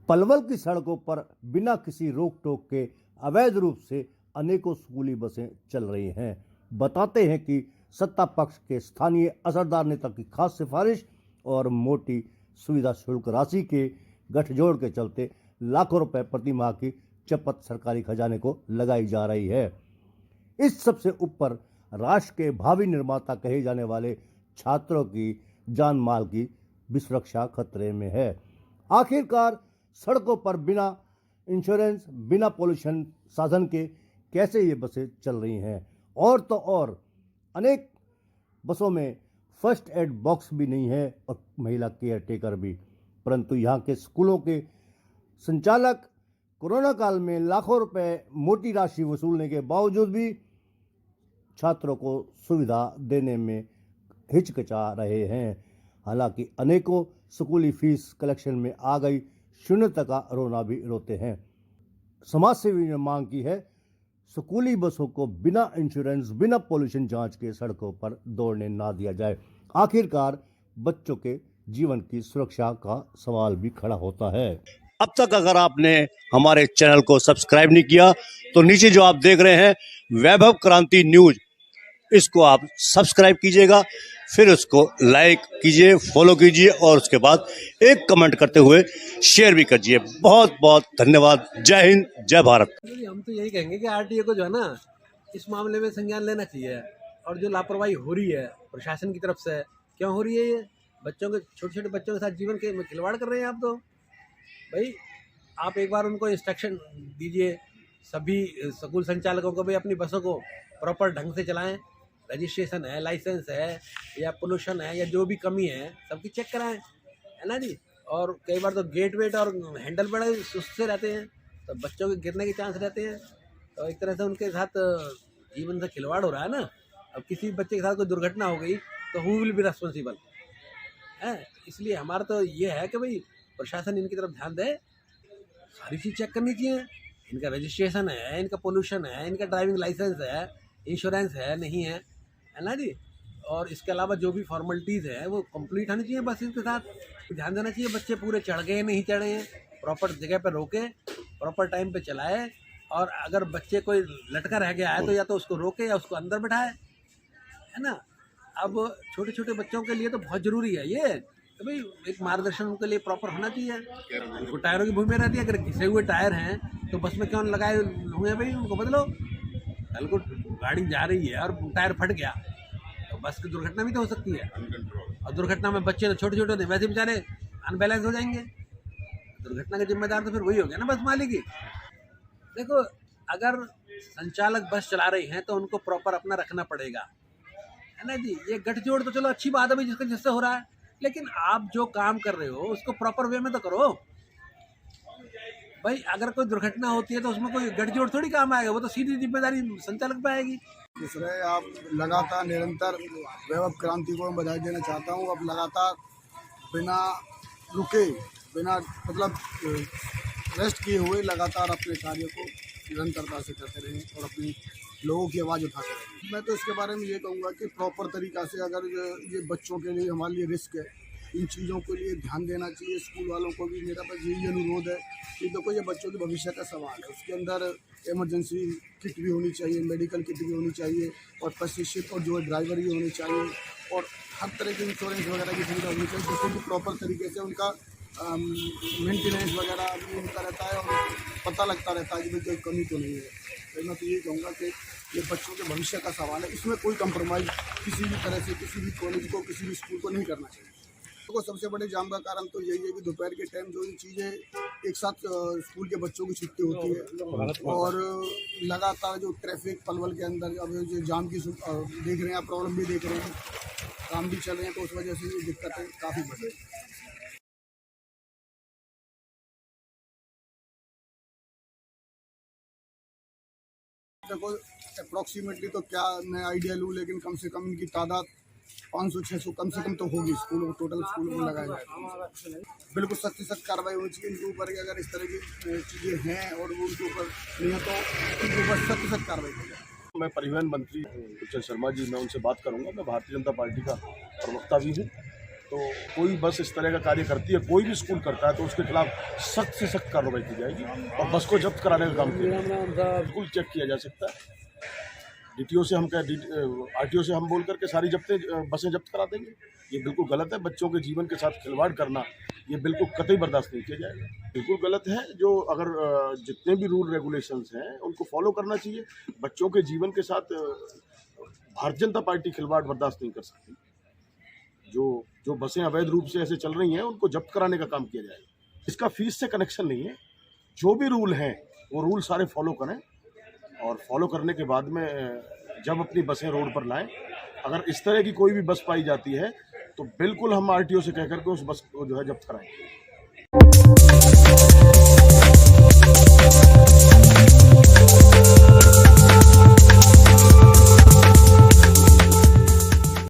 पलवल की सड़कों पर बिना किसी रोक टोक के अवैध रूप से अनेकों स्कूली बसें चल रही हैं। बताते हैं कि सत्ता पक्ष के स्थानीय असरदार नेता की खास सिफारिश और मोटी सुविधा शुल्क राशि के गठजोड़ के चलते लाखों रुपए प्रति माह की चपत सरकारी खजाने को लगाई जा रही है। इस सबसे ऊपर राष्ट्र के भावी निर्माता कहे जाने वाले छात्रों की जान माल की भी सुरक्षा खतरे में है। आखिरकार सड़कों पर बिना इंश्योरेंस, बिना पोल्यूशन साधन के कैसे ये बसें चल रही हैं? और तो और अनेक बसों में फर्स्ट एड बॉक्स भी नहीं है और महिला केयर टेकर भी। परंतु यहाँ के स्कूलों के संचालक कोरोना काल में लाखों रुपए मोटी राशि वसूलने के बावजूद भी छात्रों को सुविधा देने में हिचकिचा रहे हैं। हालांकि अनेकों स्कूली फीस कलेक्शन में आ गई शून्यता का रोना भी रोते हैं। समाज सेवी ने मांग की है स्कूली बसों को बिना इंश्योरेंस, बिना पोल्यूशन जांच के सड़कों पर दौड़ने ना दिया जाए। आखिरकार बच्चों के जीवन की सुरक्षा का सवाल भी खड़ा होता है। अब तक अगर आपने हमारे चैनल को सब्सक्राइब नहीं किया तो नीचे जो आप देख रहे हैं वैभव क्रांति न्यूज, इसको आप सब्सक्राइब कीजिएगा, फिर उसको लाइक कीजिए, फॉलो कीजिए और उसके बाद एक कमेंट करते हुए शेयर भी कीजिए। बहुत बहुत धन्यवाद। जय हिंद, जय भारत। हम तो यही कहेंगे कि आरटीए को जो है ना इस मामले में संज्ञान लेना चाहिए। और जो लापरवाही हो रही है प्रशासन की तरफ से, क्यों हो रही है ये? बच्चों के, छोटे छोटे बच्चों के साथ जीवन के खिलवाड़ कर रहे हैं आप। तो भाई आप एक बार उनको इंस्ट्रक्शन दीजिए, सभी स्कूल संचालकों को भी अपनी बसों को प्रॉपर ढंग से चलाएं। रजिस्ट्रेशन है, लाइसेंस है या पोल्यूशन है या जो भी कमी है सबकी चेक कराएं, है ना जी। और कई बार तो गेट वेट और हैंडल बड़े सुस्त से रहते हैं तो बच्चों के गिरने के चांस रहते हैं। तो एक तरह से उनके साथ जीवन से खिलवाड़ हो रहा है ना। अब किसी बच्चे के साथ कोई दुर्घटना हो गई तो हु विल बी रिस्पॉन्सिबल है। इसलिए हमारा तो ये है कि भाई प्रशासन इनकी तरफ ध्यान दे, सारी चीज़ चेक करनी चाहिए। इनका रजिस्ट्रेशन है, इनका पोल्यूशन है, इनका ड्राइविंग लाइसेंस है, इंश्योरेंस है नहीं है ना जी। और इसके अलावा जो भी फॉर्मेलिटीज़ है वो कंप्लीट होनी चाहिए। बस इसके साथ ध्यान देना चाहिए बच्चे पूरे चढ़ गए नहीं चढ़े हैं, प्रॉपर जगह पर रोके, प्रॉपर टाइम पे चलाए। और अगर बच्चे कोई लटका रह गया है तो या तो उसको रोके या उसको अंदर बैठाए, है ना। अब छोटे छोटे बच्चों के लिए तो बहुत ज़रूरी है ये, तो भाई एक मार्गदर्शन उनके लिए प्रॉपर होना चाहिए। उनको टायरों की भूमि रहती है, अगर घिसे हुए टायर हैं तो बस में क्यों लगाए हुए हैं भाई, उनको बदलो। कल को गाड़ी जा रही है और टायर फट गया तो बस की दुर्घटना भी तो हो सकती है। और दुर्घटना में बच्चे तो छोटे छोटे होते हैं, वैसे बेचारे अनबैलेंस हो जाएंगे। दुर्घटना का जिम्मेदार तो फिर वही हो गया ना, बस मालिक ही। देखो, अगर संचालक बस चला रही हैं तो उनको प्रॉपर अपना रखना पड़ेगा, है ना जी। ये गठजोड़ तो चलो अच्छी बात है भाई जिसका जिससे हो रहा है, लेकिन आप जो काम कर रहे हो उसको प्रॉपर वे में तो करो भाई। अगर कोई दुर्घटना होती है तो उसमें कोई गठजोड़ थोड़ी काम आएगा, वो तो सीधी जिम्मेदारी संचालक पे आएगी। दूसरे आप लगातार निरंतर वैभव क्रांति को मैं बधाई देना चाहता हूँ। अब लगातार बिना रुके, बिना मतलब रेस्ट किए हुए लगातार अपने कार्य को निरंतरता से करते रहें और अपनी लोगों की आवाज़ उठाते रहें। मैं तो इसके बारे में ये कहूँगा कि प्रॉपर तरीक़ा से, अगर ये बच्चों के लिए हमारे लिए रिस्क है, इन चीज़ों के लिए ध्यान देना चाहिए। स्कूल वालों को भी मेरा बस यही अनुरोध है कि देखो ये बच्चों के भविष्य का सवाल है, उसके अंदर इमरजेंसी किट भी होनी चाहिए, मेडिकल किट भी होनी चाहिए और प्रशिक्षित और जो ड्राइवर भी होने चाहिए और हर तरह की इंश्योरेंस वगैरह की सुविधा होनी चाहिए, जिससे कि प्रॉपर तरीके से उनका मेंटेनेंस वगैरह भी उनका रहता है और पता लगता रहता है कि भाई कोई कमी तो नहीं है। तो मैं तो ये कहूँगा कि ये बच्चों के भविष्य का सवाल है, इसमें कोई कंप्रोमाइज़ किसी भी तरह से किसी भी कॉलेज को, किसी भी स्कूल को नहीं करना चाहिए। तो सबसे बड़े जाम का कारण तो यही है कि दोपहर के टाइम जो ये चीज़ें एक साथ स्कूल के बच्चों की छुट्टी होती है और लगातार जो ट्रैफिक पलवल के अंदर अब जो जाम की देख रहे हैं, प्रॉब्लम भी देख रहे हैं, काम भी चल रहे हैं, तो उस वजह से ये दिक्कतें काफ़ी बढ़ रही हैं। देखो अप्रॉक्सीमेटली तो क्या मैं आइडिया लूँ, लेकिन कम से कम इनकी तादाद 500-600 कम से कम तो होगी स्कूलों को, टोटल स्कूलों को लगाया जाए। बिल्कुल सख्त सख्त कार्रवाई होनी चाहिए इनके ऊपर कि अगर इस तरह की चीज़ें हैं और वो उनके ऊपर नहीं है तो इनके ऊपर सख्त कार्रवाई की जाए। मैं परिवहन मंत्री कुचल शर्मा जी, मैं उनसे बात करूंगा। मैं भारतीय जनता पार्टी का प्रवक्ता भी हूँ तो कोई बस इस तरह का कार्य करती है, कोई भी स्कूल करता है तो उसके खिलाफ सख्त से सख्त कार्रवाई की जाएगी और बस को जब्त कराने का काम किया जाएगा। बिल्कुल चेक किया जा सकता है। डीटीओ से हम आरटीओ से हम बोल करके सारी बसें जब्त करा देंगे। ये बिल्कुल गलत है। बच्चों के जीवन के साथ खिलवाड़ करना ये बिल्कुल कतई बर्दाश्त नहीं किया जाएगा। बिल्कुल गलत है। जो अगर जितने भी रूल रेगुलेशंस हैं उनको फॉलो करना चाहिए। बच्चों के जीवन के साथ भारतीय जनता पार्टी खिलवाड़ बर्दाश्त नहीं कर सकती। जो बसें अवैध रूप से ऐसे चल रही हैं उनको जब्त कराने का काम किया जाएगा। इसका फीस से कनेक्शन नहीं है। जो भी रूल हैं वो रूल सारे फॉलो करें और फॉलो करने के बाद में जब अपनी बसें रोड पर लाएं। अगर इस तरह की कोई भी बस पाई जाती है तो बिल्कुल हम आरटीओ से कहकर के उस बस को जो है जब्त कराएंगे।